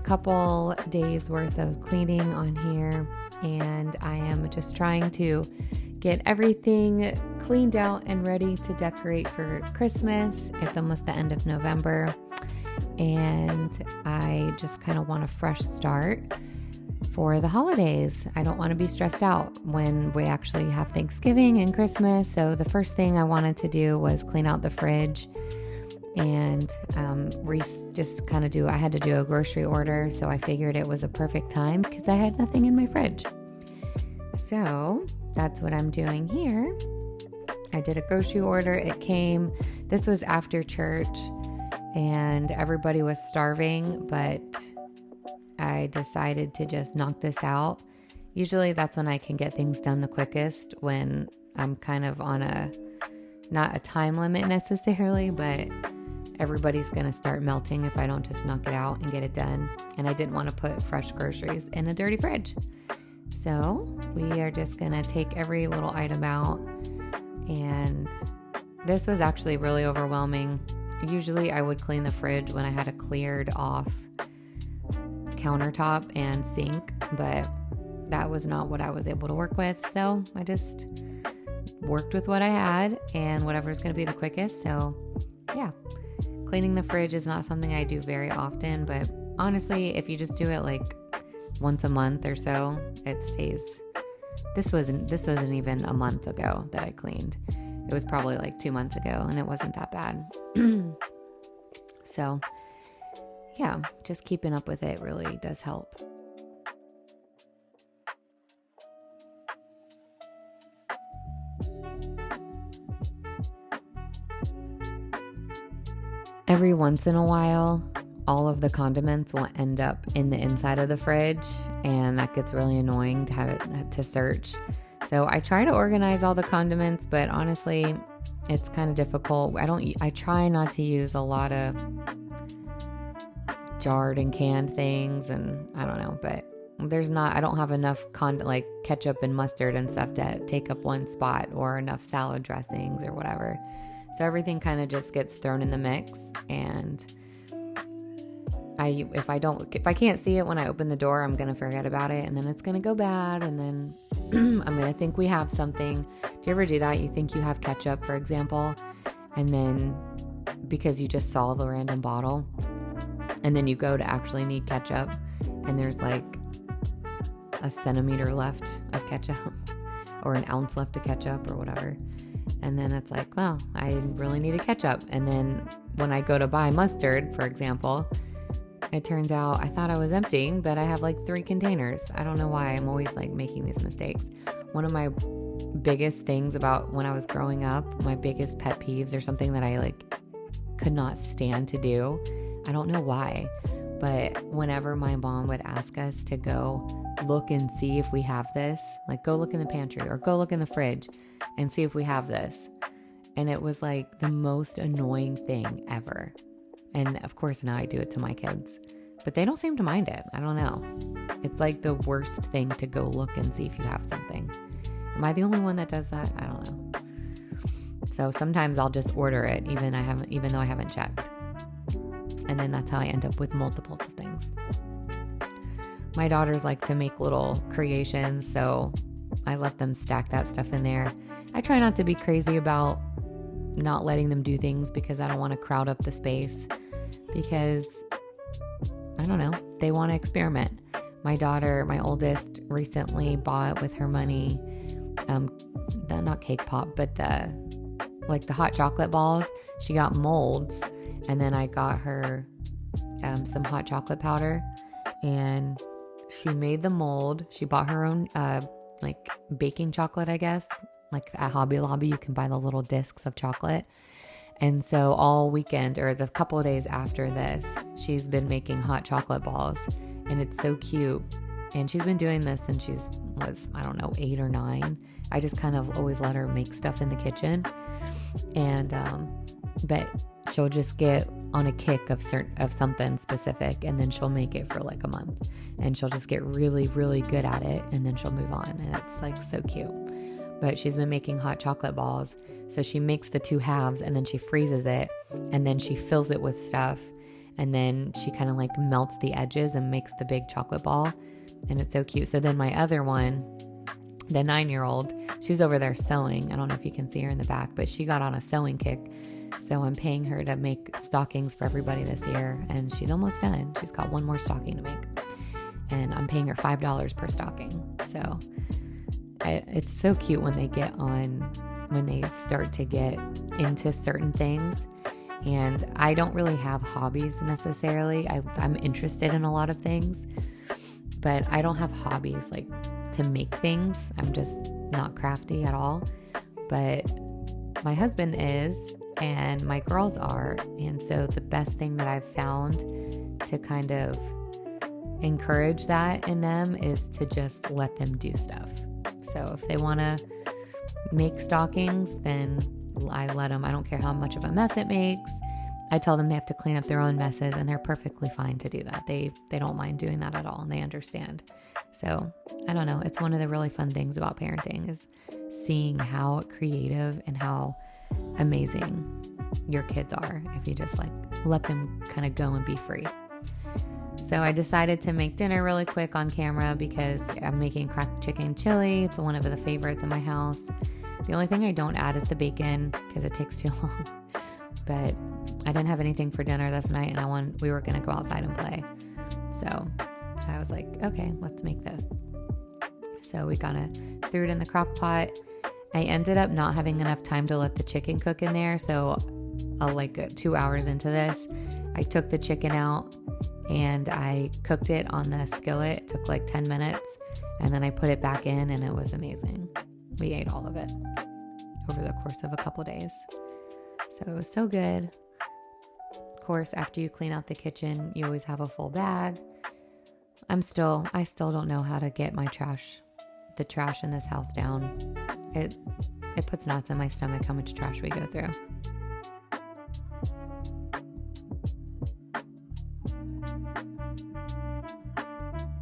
couple days worth of cleaning on here, and I am just trying to get everything cleaned out and ready to decorate for Christmas. It's almost the end of November, and I just kind of want a fresh start for the holidays. I don't want to be stressed out when we actually have Thanksgiving and Christmas. So the first thing I wanted to do was clean out the fridge and I had to do a grocery order. So I figured it was a perfect time because I had nothing in my fridge. So that's what I'm doing here. I did a grocery order. It came, this was after church and everybody was starving, but I decided to just knock this out. Usually that's when I can get things done the quickest, when I'm kind of on not a time limit necessarily, but everybody's going to start melting if I don't just knock it out and get it done. And I didn't want to put fresh groceries in a dirty fridge. So we are just going to take every little item out. And this was actually really overwhelming. Usually I would clean the fridge when I had a cleared off countertop and sink, but that was not what I was able to work with. So I just worked with what I had and whatever's going to be the quickest. So yeah, cleaning the fridge is not something I do very often, but honestly, if you just do it like once a month or so, it stays. This wasn't even a month ago that I cleaned. It was probably like 2 months ago and it wasn't that bad. So yeah, just keeping up with it really does help. Every once in a while, all of the condiments will end up in the inside of the fridge, and that gets really annoying to have it to search. So I try to organize all the condiments, but honestly, it's kind of difficult. I try not to use a lot of jarred and canned things, and I don't know, but I don't have enough like ketchup and mustard and stuff to take up one spot, or enough salad dressings or whatever. So everything kind of just gets thrown in the mix, and if I can't see it when I open the door, I'm going to forget about it, and then it's going to go bad, and then I'm going to think we have something. Do you ever do that? You think you have ketchup, for example, and then because you just saw the random bottle, and then you go to actually need ketchup, and there's like a centimeter left of ketchup or an ounce left of ketchup or whatever. And then it's like, well, I really need a ketchup. And then when I go to buy mustard, for example, it turns out I thought I was emptying, but I have like 3 containers. I don't know why I'm always like making these mistakes. One of my biggest things about when I was growing up, my biggest pet peeves, or something that I like could not stand to do. I don't know why, but whenever my mom would ask us to go look and see if we have this, like go look in the pantry or go look in the fridge and see if we have this. And it was like the most annoying thing ever. And of course now I do it to my kids, but they don't seem to mind it. I don't know. It's like the worst thing to go look and see if you have something. Am I the only one that does that? I don't know. So sometimes I'll just order it even though I haven't checked. And then that's how I end up with multiples of things. My daughters like to make little creations, so I let them stack that stuff in there. I try not to be crazy about not letting them do things because I don't want to crowd up the space, because I don't know, they want to experiment. My daughter, my oldest, recently bought with her money, not cake pop, but the hot chocolate balls. She got molds, and then I got her some hot chocolate powder, and she made the mold. She bought her own baking chocolate, I guess. Like at Hobby Lobby, you can buy the little discs of chocolate. And so all weekend, or the couple of days after this, she's been making hot chocolate balls, and it's so cute. And she's been doing this since she was, 8 or 9. I just kind of always let her make stuff in the kitchen. And, but she'll just get on a kick of something specific, and then she'll make it for like a month, and she'll just get really, really good at it, and then she'll move on. And it's like so cute. But she's been making hot chocolate balls. So she makes the 2 halves, and then she freezes it, and then she fills it with stuff. And then she kind of like melts the edges and makes the big chocolate ball. And it's so cute. So then my other one, the 9-year-old, she's over there sewing. I don't know if you can see her in the back, but she got on a sewing kick. So I'm paying her to make stockings for everybody this year. And she's almost done. She's got one more stocking to make. And I'm paying her $5 per stocking. So it's so cute when they start to get into certain things. And I don't really have hobbies necessarily. I'm interested in a lot of things, but I don't have hobbies like to make things. I'm just not crafty at all. But my husband is, and my girls are. And so the best thing that I've found to kind of encourage that in them is to just let them do stuff. So if they want to make stockings, then I let them. I don't care how much of a mess it makes. I tell them they have to clean up their own messes, and they're perfectly fine to do that. They don't mind doing that at all, and they understand. So I don't know. It's one of the really fun things about parenting is seeing how creative and how amazing your kids are if you just like let them kind of go and be free. So I decided to make dinner really quick on camera because I'm making cracked chicken chili. It's one of the favorites in my house. The only thing I don't add is the bacon because it takes too long. But I didn't have anything for dinner this night, and we were going to go outside and play. So I was like, okay, let's make this. So we kind of threw it in the crock pot. I ended up not having enough time to let the chicken cook in there. So 2 hours into this, I took the chicken out and I cooked it on the skillet. It took like 10 minutes, and then I put it back in, and it was amazing. We ate all of it over the course of a couple days. So it was so good. Of course, after you clean out the kitchen, you always have a full bag. I still don't know how to get the trash in this house down. It puts knots in my stomach how much trash we go through.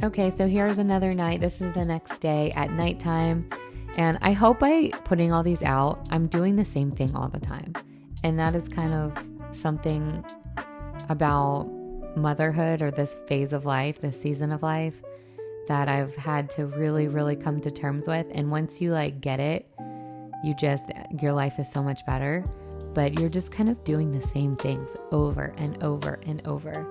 Okay, so here's another night. This is the next day at nighttime. And I hope by putting all these out, I'm doing the same thing all the time. And that is kind of something about motherhood or this phase of life, this season of life that I've had to really, really come to terms with. And once you like get it, your life is so much better, but you're just kind of doing the same things over and over and over.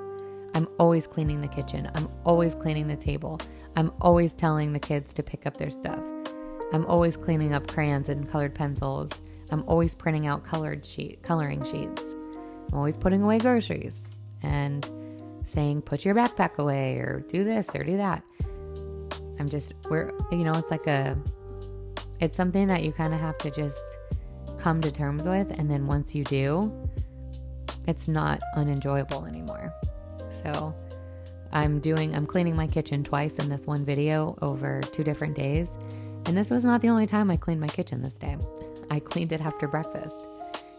I'm always cleaning the kitchen. I'm always cleaning the table. I'm always telling the kids to pick up their stuff. I'm always cleaning up crayons and colored pencils. I'm always printing out coloring sheets. I'm always putting away groceries and saying, put your backpack away or do this or do that. It's something that you kind of have to just come to terms with. And then once you do, it's not unenjoyable anymore. So I'm cleaning my kitchen twice in this one video over 2 different days. And this was not the only time I cleaned my kitchen this day. I cleaned it after breakfast,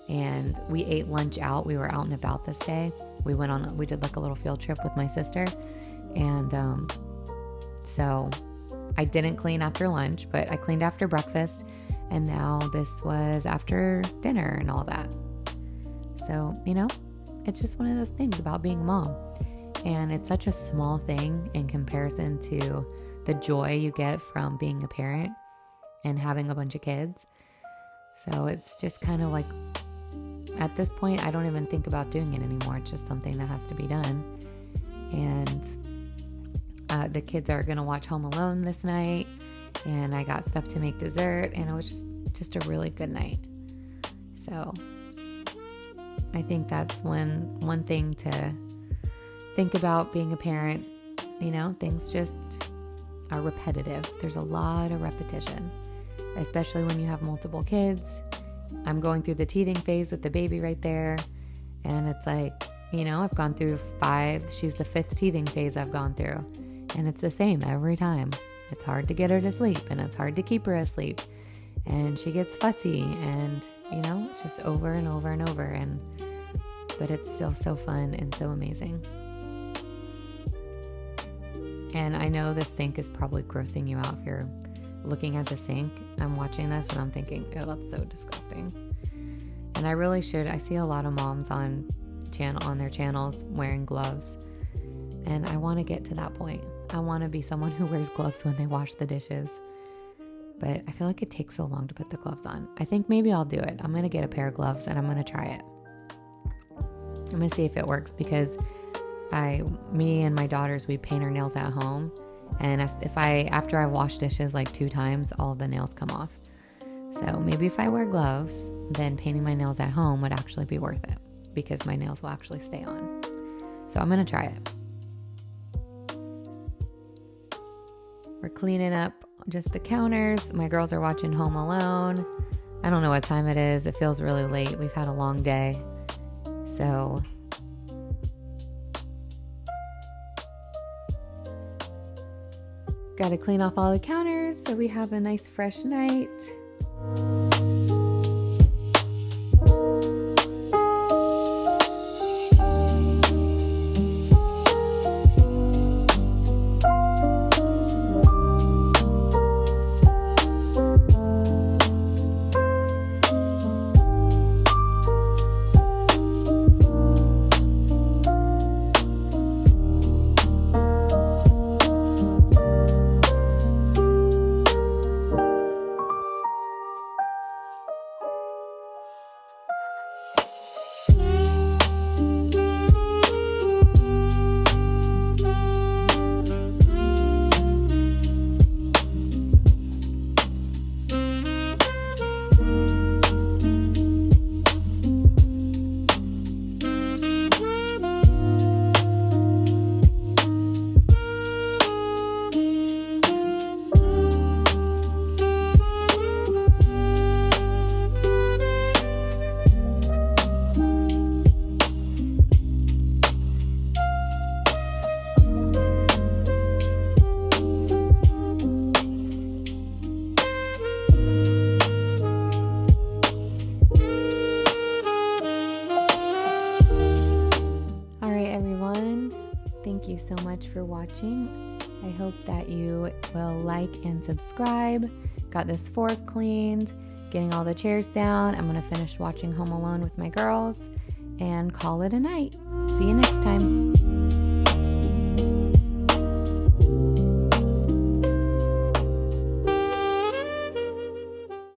and we ate lunch out. We were out and about this day. We did like a little field trip with my sister. And so I didn't clean after lunch, but I cleaned after breakfast. And now this was after dinner and all that. So, it's just one of those things about being a mom. And it's such a small thing in comparison to the joy you get from being a parent and having a bunch of kids. So it's just kind of like, at this point, I don't even think about doing it anymore. It's just something that has to be done. And the kids are going to watch Home Alone this night. And I got stuff to make dessert. And it was just a really good night. So I think that's one thing to think about being a parent. Things just are repetitive. There's a lot of repetition, especially when you have multiple kids. I'm going through the teething phase with the baby right there. And it's like, I've gone through 5. She's the 5th teething phase I've gone through. And it's the same every time. It's hard to get her to sleep, and it's hard to keep her asleep. And she gets fussy, and, it's just over and over and over. But it's still so fun and so amazing. And I know this sink is probably grossing you out if you're looking at the sink. I'm watching this and I'm thinking, oh, that's so disgusting. And I really should. I see a lot of moms on on their channels wearing gloves. And I want to get to that point. I want to be someone who wears gloves when they wash the dishes. But I feel like it takes so long to put the gloves on. I think maybe I'll do it. I'm going to get a pair of gloves and I'm going to try it. I'm going to see if it works because me and my daughters, we paint our nails at home. And after I wash dishes like 2 times, all of the nails come off. So maybe if I wear gloves, then painting my nails at home would actually be worth it because my nails will actually stay on. So I'm going to try it. We're cleaning up just the counters. My girls are watching Home Alone. I don't know what time it is. It feels really late. We've had a long day. So got to clean off all the counters so we have a nice fresh night. Thank you so much for watching. I hope that you will like and subscribe. Got this fork cleaned, getting all the chairs down. I'm going to finish watching Home Alone with my girls and call it a night. See you next time.